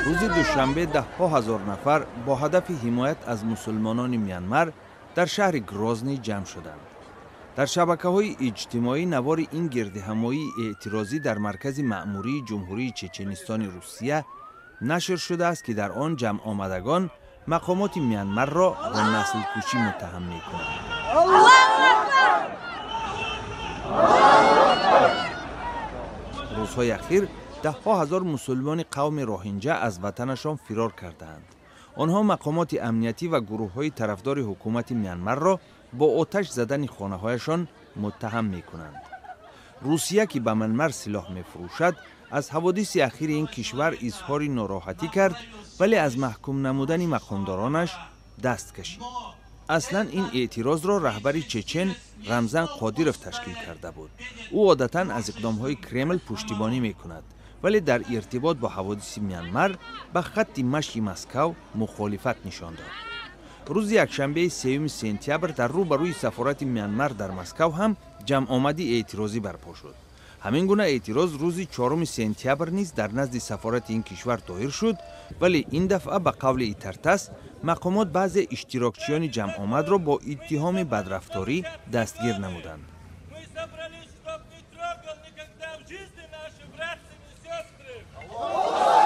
روز دوشنبه ده هزار نفر با هدف حمایت از مسلمانان میانمار در شهر گروزنی جمع شدند. در شبکه‌های اجتماعی نوار این گردهمایی اعتراضی در مرکز مأموری جمهوری چچنستان روسیه نشر شده است که در آن جمع آمدگان مقامات میانمار را به نسل کشی متهم می‌کنند. روزهای اخیر ده هزار مسلمان قوم روهینجا از وطنشان فرار کردند. آنها مقامات امنیتی و گروه‌های طرفدار حکومت میانمار را با آتش زدن خانه‌هایشان متهم می‌کنند. روسیه که به میانمار سلاح می‌فروشد، از حوادث اخیر این کشور اظهار ناراحتی کرد، ولی از محکوم نمودن مقامدارانش دست کشید. اصلا این اعتراض را رهبر چچن رمزان قادیروف تشکیل کرده بود. او عادتاً از اقدام‌های کرمل پشتیبانی می‌کند، ولی در ارتباط با حوادث میانمار به خط مشی مسکو مخالفت نشان داد. روز یکشنبه 3 سپتامبر در روبروی سفارت میانمار در مسکو هم جمع آمدی اعتراضی برپا شد. همین گونه اعتراض روز 4 سپتامبر نیز در نزد سفارت این کشور دایر شد، ولی این دفعه به قول ایترتاس مقامات بعض اشتراکچیان جمع آمد را با اتهام بدرفتاری دستگیر نمودند. Аллах!